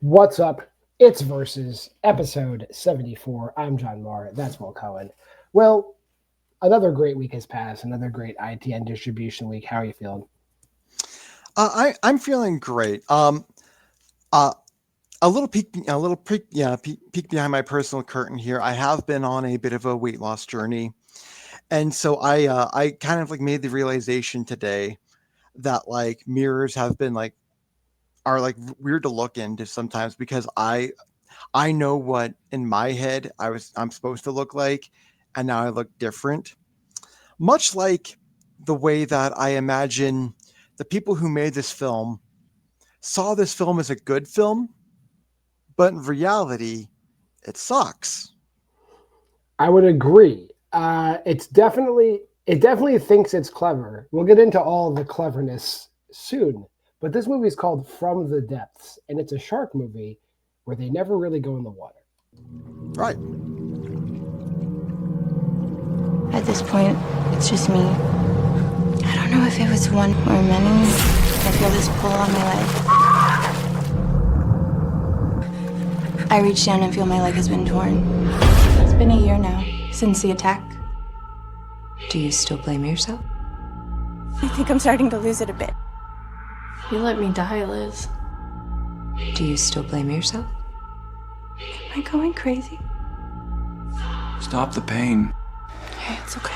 What's up? It's Versus, episode 74. I'm JWMaher. That's Will Cohen. Well, another great week has passed. Another great ITN distribution week. How are you feeling? I'm feeling great. A little peek behind my personal curtain here. I have been on a bit of a weight loss journey, and so I kind of made the realization today that mirrors have been are weird to look into sometimes, because I know what in my head I'm supposed to look like, and now I look different. Much like the way that I imagine the people who made this film saw this film as a good film, but in reality, it sucks. I would agree. It definitely thinks it's clever. We'll get into all the cleverness soon. But this movie is called From the Depths, and it's a shark movie where they never really go in the water. Right. At this point, it's just me. I don't know if it was one or many. I feel this pull on my leg. I reach down and feel my leg has been torn. It's been a year now since the attack. Do you still blame yourself? I think I'm starting to lose it a bit. You let me die, Liz. Do you still blame yourself? Am I going crazy? Stop the pain. Hey, it's okay.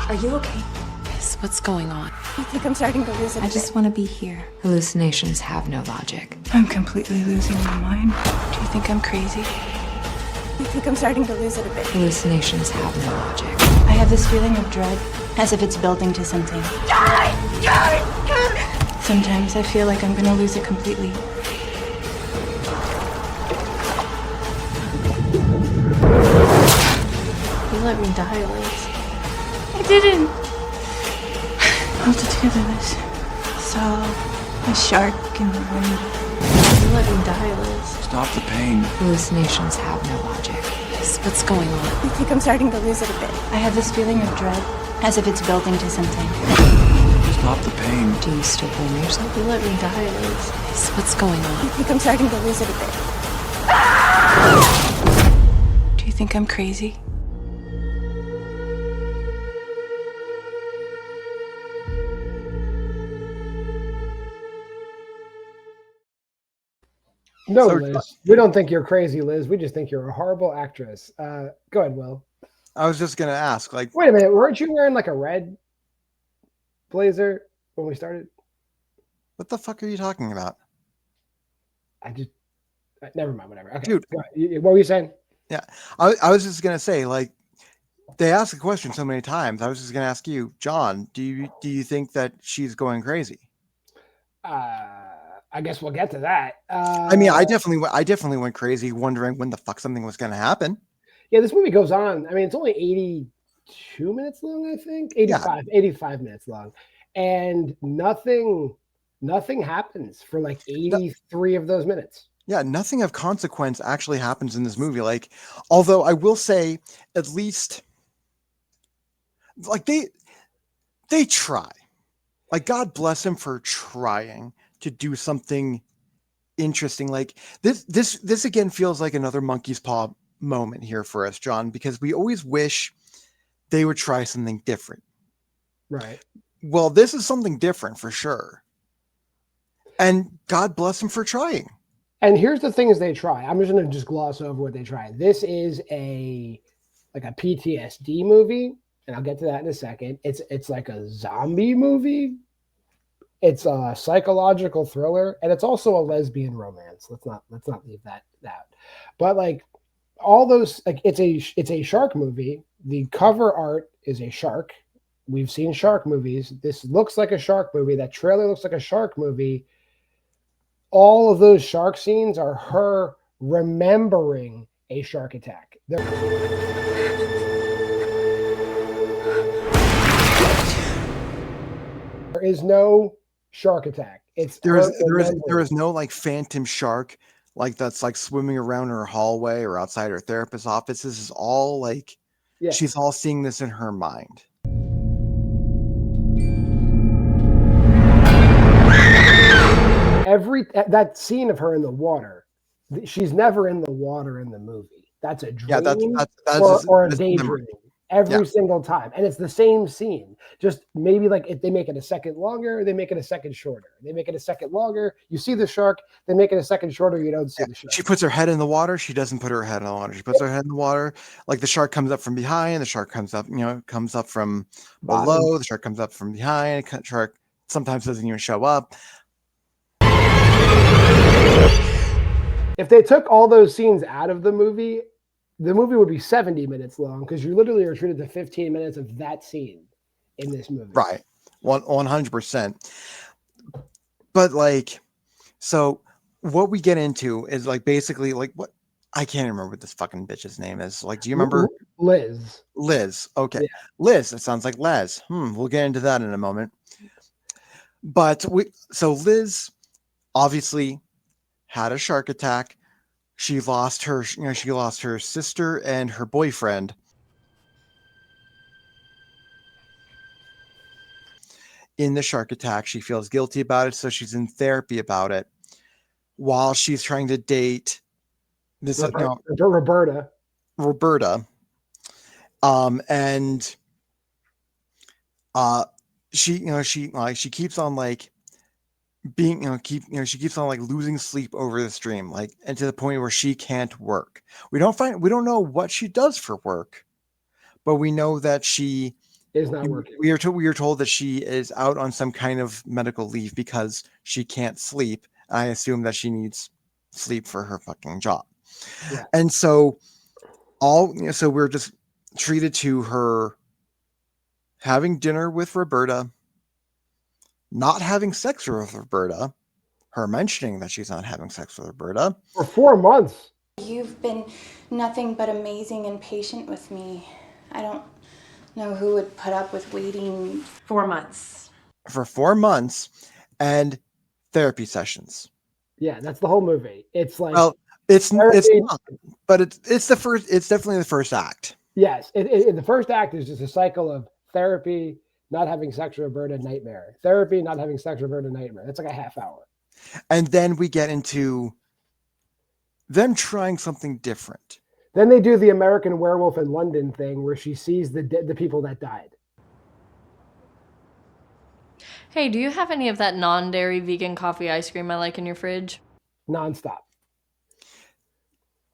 Are you okay? Liz, what's going on? I think I'm starting to lose it a I bit. just want to be here. Hallucinations have no logic. I'm completely losing my mind. Do you think I'm crazy? I think I'm starting to lose it a bit. Hallucinations have no logic. I have this feeling of dread, as if it's building to something. Sometimes I feel like I'm gonna lose it completely. You let me die, Liz. I didn't. Hold it together, Liz. Saw a shark in the wind. You let me die, Liz. Stop the pain. Hallucinations have no logic. Liz, what's going on? I think I'm starting to lose it a bit. I have this feeling of dread, as if it's building to something. Stop the pain. Do you still blame yourself? You let me die, Liz. Liz, what's going I on? think I'm starting to lose it a bit. Do you think I'm crazy? No, So- Liz. We don't think you're crazy, Liz. We just think you're a horrible actress. Go ahead, Will. I was just gonna ask, Wait a minute. Weren't you wearing a red blazer when we started? what the fuck are you talking about? Never mind. Whatever. Okay. Dude. Go ahead. What were you saying? I was just gonna say, they asked the question so many times. I was just gonna ask you, John, do you think that she's going crazy? I guess we'll get to that. I mean, I definitely went crazy wondering when the fuck something was gonna happen. Yeah, this movie goes on. I mean, it's only 82 minutes long, I think. 85 minutes long. And nothing happens for 83 of those minutes. Yeah, nothing of consequence actually happens in this movie. Although I will say, at least, they try. God bless him for trying to do something interesting. This again feels like another monkey's paw moment here for us, John, because we always wish they would try something different. Right. Well, this is something different for sure. And God bless them for trying. And here's the things they try. I'm just going to gloss over what they try. This is a PTSD movie, and I'll get to that in a second. It's like a zombie movie. It's a psychological thriller, and it's also a lesbian romance. Let's not leave that out. But all those, it's a shark movie. The cover art is a shark. We've seen shark movies. This looks like a shark movie. That trailer looks like a shark movie. All of those shark scenes are her remembering a shark attack. There is no shark attack. There is no phantom shark that's swimming around her hallway or outside her therapist's office. This is all she's all seeing this in her mind. that scene of her in the water, she's never in the water in the movie. That's a dream or a daydream every single time. And it's the same scene. Just maybe like if they make it a second longer, they make it a second shorter. They make it a second longer. You see the shark, they make it a second shorter, you don't see the shark. She puts her head in the water. She doesn't put her head in the water. She puts her head in the water. Like the shark comes up from behind. The shark comes up, comes up from below. The shark comes up from behind. The shark sometimes doesn't even show up. If they took all those scenes out of the movie would be 70 minutes long because you literally are treated to 15 minutes of that scene in this movie. Right. 100%. But like, so what we get into is like basically like what I can't remember what this fucking bitch's name is. Like, do you remember? Liz. Okay. Yeah. Liz. It sounds like Les. We'll get into that in a moment. But Liz obviously had a shark attack. She lost her sister and her boyfriend. In the shark attack, she feels guilty about it, so she's in therapy about it. While she's trying to date this Roberta. She keeps on like she keeps on like losing sleep over this dream, like, and to the point where she can't work. We don't know what she does for work, but we know that she is not working. We are told that she is out on some kind of medical leave because she can't sleep. I assume that she needs sleep for her fucking job. Yeah. And so we're just treated to her having dinner with Roberta, not having sex with Roberta, her mentioning that she's not having sex with Roberta. For 4 months. You've been nothing but amazing and patient with me. I don't know who would put up with waiting 4 months. For 4 months and therapy sessions. Yeah, that's the whole movie. It's like, well, it's not, but it's definitely the first act. Yes, the first act is just a cycle of therapy, not having sex with Roberta, nightmare. Therapy, not having sex with Roberta, nightmare. That's like a half hour. And then we get into them trying something different. Then they do the American Werewolf in London thing where she sees the people that died. Hey, do you have any of that non-dairy vegan coffee ice cream I like in your fridge? Nonstop.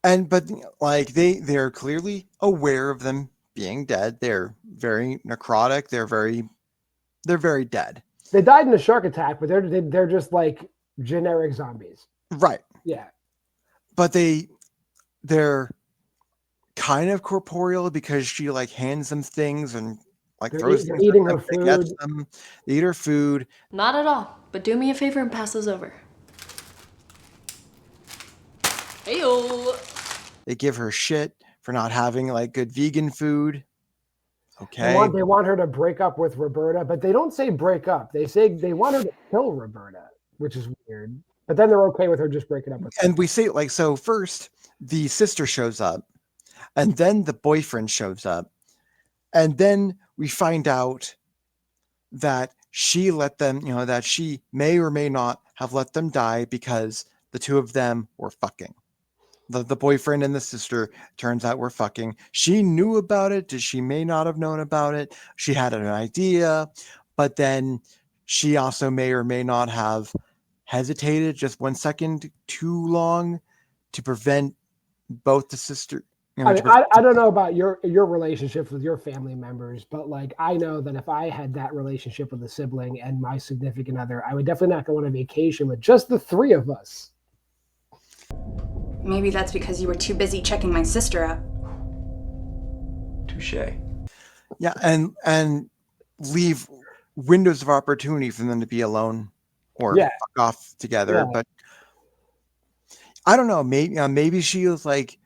But like they're clearly aware of them being dead. They're very necrotic. They're very dead. They died in a shark attack, but they're just like generic zombies. Right. Yeah. But they're kind of corporeal because she like hands them things and like throws things eating her food. They eat her food. Not at all. But do me a favor and pass those over. Heyo. They give her shit for not having like good vegan food. Okay. They want her to break up with Roberta, but they don't say break up. They say they want her to kill Roberta, which is weird. But then they're okay with her just breaking up with her. And we say like, so first the sister shows up and then the boyfriend shows up. And then we find out that she let them, that she may or may not have let them die because the two of them were fucking. The boyfriend and the sister, turns out, were fucking. She knew about it. She may not have known about it. She had an idea, but then she also may or may not have hesitated just 1 second too long to prevent both the sister. I don't know about your relationships with your family members, but like I know that if I had that relationship with a sibling and my significant other, I would definitely not go on a vacation with just the three of us. Maybe that's because you were too busy checking my sister out. Touché. Yeah, and leave windows of opportunity for them to be alone or fuck off together. Yeah. But I don't know. Maybe she was like,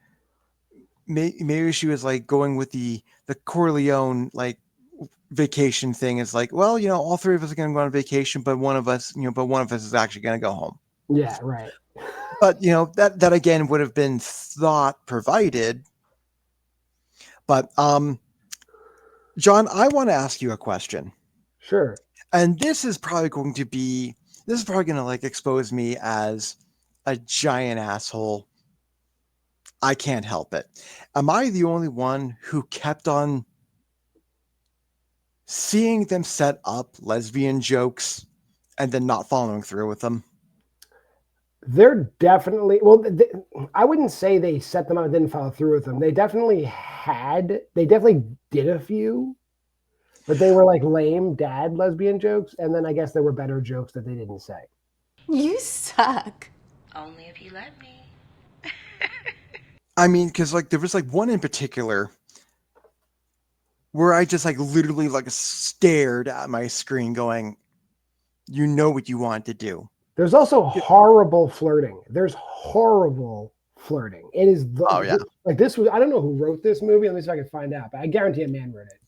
maybe she was like going with the Corleone like vacation thing. Is like, well, all three of us are going to go on vacation, but one of us is actually going to go home. Yeah, right. But that again would have been thought provided. But John, I want to ask you a question. Sure. And this is probably going to be this is probably gonna like expose me as a giant asshole. I can't help it. Am I the only one who kept on seeing them set up lesbian jokes and then not following through with them? They're definitely I wouldn't say they set them up and didn't follow through with them. They definitely did a few, but they were like lame dad lesbian jokes, and then I guess there were better jokes that they didn't say. You suck. Only if you let me. I mean, because like there was like one in particular where I just like literally like stared at my screen going, you know what you want to do. There's also horrible flirting. There's horrible flirting. It is like this was, I don't know who wrote this movie. Let me see if I can find out, but I guarantee a man wrote it.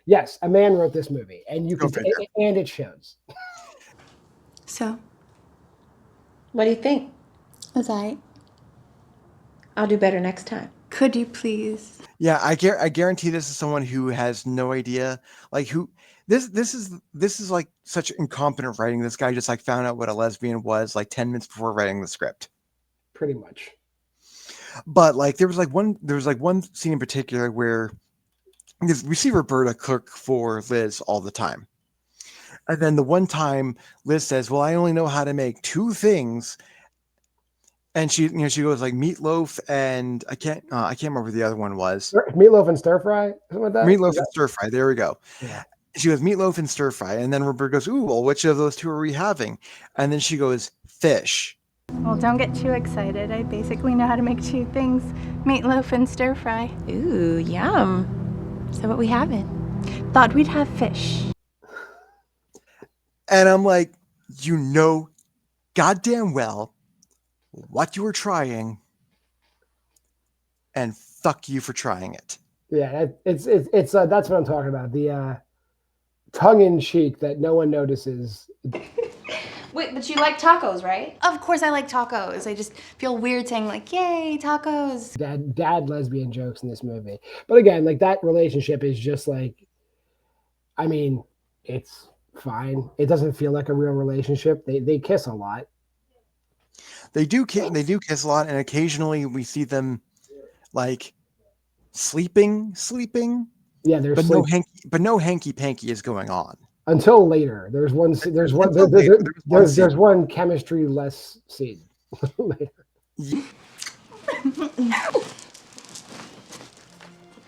Yes, a man wrote this movie, and you can and it shows. So, What do you think? was I? I'll do better next time. Could you please? Yeah, I guarantee this is someone who has no idea, like who this is like such incompetent writing. This guy just like found out what a lesbian was like 10 minutes before writing the script. Pretty much. But like there was like one scene in particular where we see Roberta cook for Liz all the time. And then the one time Liz says, "Well, I only know how to make two things." And she goes like meatloaf and I can't remember what the other one was. Meatloaf and stir fry, something like that. Meatloaf and stir fry. There we go. Yeah. She goes meatloaf and stir fry, and then Roberta goes, "Ooh, well, which of those two are we having?" And then she goes, "Fish." Well, don't get too excited. I basically know how to make two things: meatloaf and stir fry. Ooh, yum. So what we having? Thought we'd have fish. And I'm like, you know, goddamn well what you were trying, and fuck you for trying it. Yeah, it's that's what I'm talking about. The tongue in cheek that no one notices. Wait, but you like tacos, right? Of course I like tacos. I just feel weird saying like, yay, tacos. Dad lesbian jokes in this movie. But again, like that relationship is just like, I mean, it's fine. It doesn't feel like a real relationship. They kiss a lot. They do kiss a lot, and occasionally we see them like sleeping. Yeah, But no hanky panky is going on until later. There's one chemistry less scene later.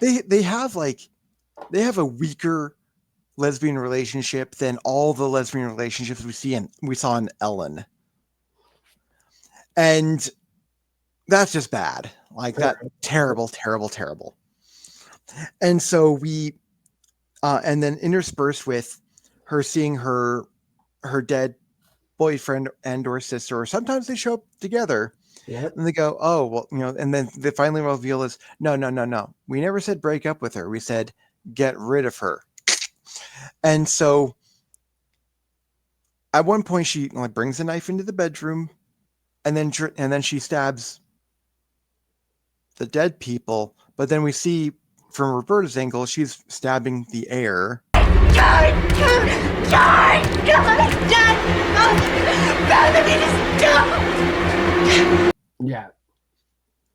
They have a weaker lesbian relationship than all the lesbian relationships we saw in Ellen. And that's just bad. Like that terrible. And so we and then interspersed with her seeing her dead boyfriend and or sister, or sometimes they show up together. Yep. And they go, "Oh, well, you know," and then the finally reveal is no. We never said break up with her. We said get rid of her. And so at one point she like brings a knife into the bedroom, and then she stabs the dead people. But then we see from Roberta's angle, she's stabbing the air. Yeah.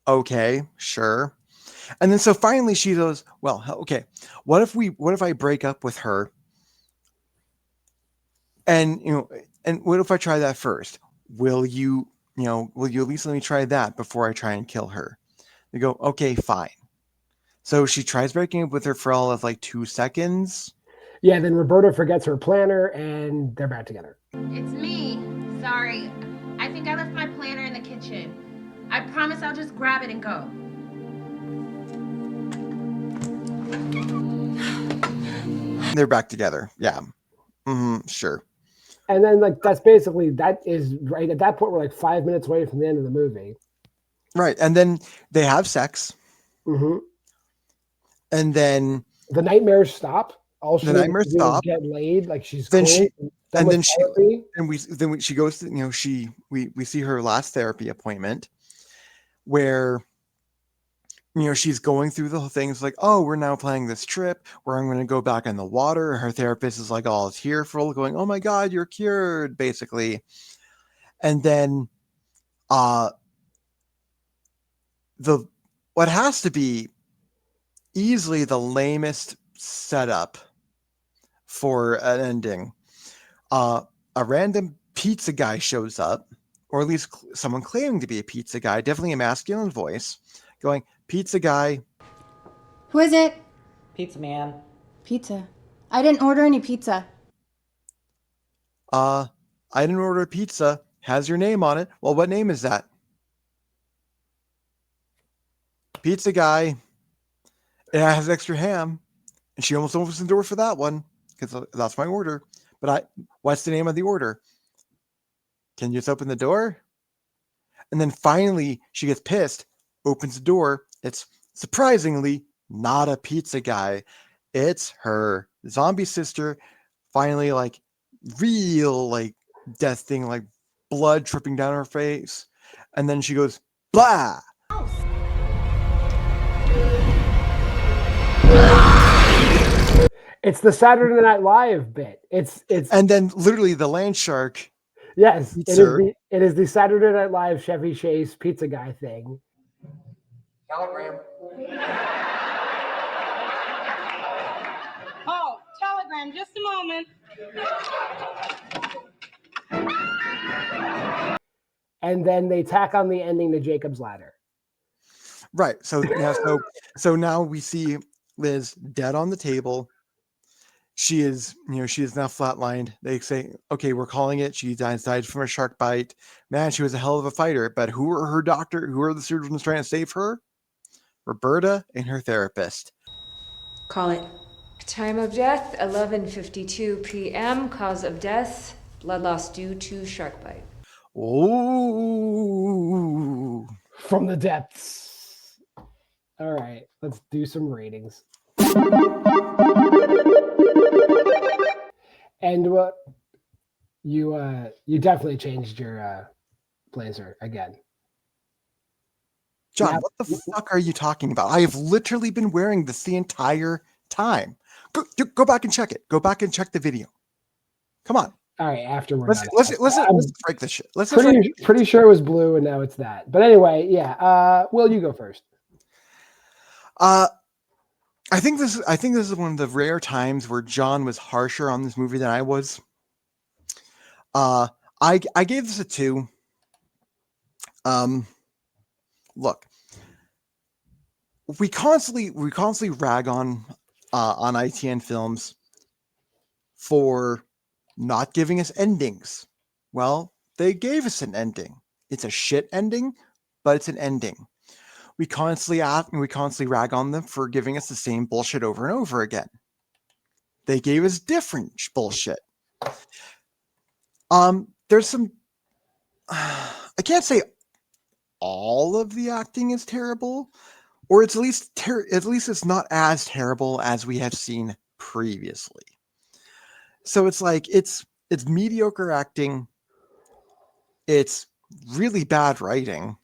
Okay, sure. And then so finally she goes, "Well, okay, what if I break up with her? And and what if I try that first? Will you at least let me try that before I try and kill her?" They go, "Okay, fine." So she tries breaking up with her for all of like 2 seconds. Yeah, then Roberta forgets her planner and they're back together. It's me. Sorry. I think I left my planner in the kitchen. I promise I'll just grab it and go. They're back together. Yeah. Sure. And then that is right at that point we're like 5 minutes away from the end of the movie. Right. And then they have sex. Mm-hmm. And then the nightmares stop. All she the nightmares stop. Get laid, like she's then cool. she goes to we see her last therapy appointment where she's going through the whole thing. It's like, oh, we're now planning this trip where I'm going to go back in the water. Her therapist is like all tearful, going, oh my God, you're cured, basically. And then what has to be easily the lamest setup for an ending. A random pizza guy shows up, or at least someone claiming to be a pizza guy, definitely a masculine voice, going, pizza guy. Who is it? Pizza man. Pizza. I didn't order any pizza. I didn't order a pizza. Has your name on it. Well, what name is that? Pizza guy. It has extra ham. And she almost opens the door for that one, because that's my order. But what's the name of the order? Can you just open the door? And then finally, she gets pissed, opens the door. It's surprisingly not a pizza guy. It's her zombie sister, finally, like, real, like, death thing, like, blood dripping down her face. And then she goes, blah! It's the Saturday Night Live bit. It's and then literally the land shark. Yes, it is the Saturday Night Live Chevy Chase pizza guy thing. Telegram. Oh, telegram, just a moment. And then they tack on the ending to Jacob's Ladder. Right. So now we see Liz dead on the table. She is now flatlined. They say, okay, we're calling it. She died from a shark bite. Man, she was a hell of a fighter. But who are her doctor? Who are the surgeons trying to save her? Roberta and her therapist. Call it. Time of death, 11:52 p.m. Cause of death, blood loss due to shark bite. Oh, from the depths. All right, let's do some ratings. And what you definitely changed your blazer again. John, what the fuck are you talking about? I have literally been wearing this the entire time. Go back and check it. Go back and check the video. Come on. All right, afterward. Let's break this shit. Pretty sure it was blue, and now it's that. But anyway, yeah. Will, you go first. I think this is one of the rare times where John was harsher on this movie than I was. I gave this a 2. Look, we constantly rag on ITN Films for not giving us endings. Well, they gave us an ending. It's a shit ending, but it's an ending. We constantly rag on them for giving us the same bullshit over and over again. They gave us different bullshit. There's some. I can't say all of the acting is terrible, or it's at least it's not as terrible as we have seen previously. So it's like it's mediocre acting. It's really bad writing,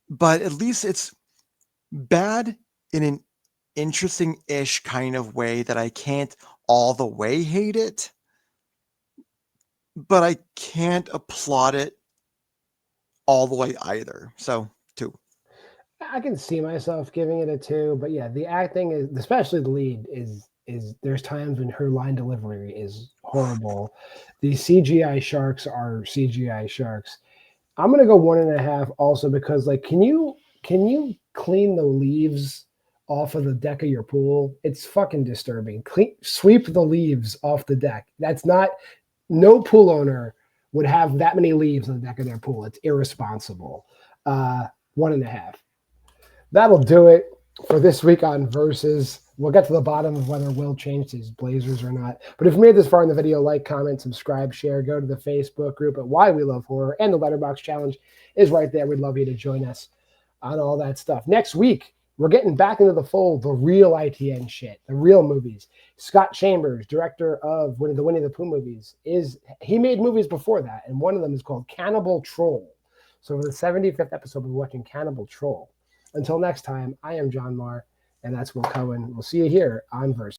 but at least it's bad in an interesting-ish kind of way that I can't all the way hate it, but I can't applaud it all the way either. So 2. I can see myself giving it a 2, but yeah, the acting is, especially the lead, is there's times when her line delivery is horrible. The CGI sharks are CGI sharks. I'm gonna go 1.5 also because, like, can you clean the leaves off of the deck of your pool? It's fucking disturbing. Sweep the leaves off the deck. That's not, no pool owner would have that many leaves on the deck of their pool. It's irresponsible. 1.5. That'll do it for this week on Versus. We'll get to the bottom of whether Will changed his blazers or not. But if you made this far in the video, like, comment, subscribe, share, go to the Facebook group at Why We Love Horror, and the Letterboxd challenge is right there. We'd love you to join us on all that stuff. Next week, we're getting back into the fold, the real ITN shit, the real movies. Scott Chambers, director of the Winnie the Pooh movies, he made movies before that, and one of them is called Cannibal Troll. So for the 75th episode, we're watching Cannibal Troll. Until next time, I am JWMaher, and that's Will Cohen. We'll see you here on Versus.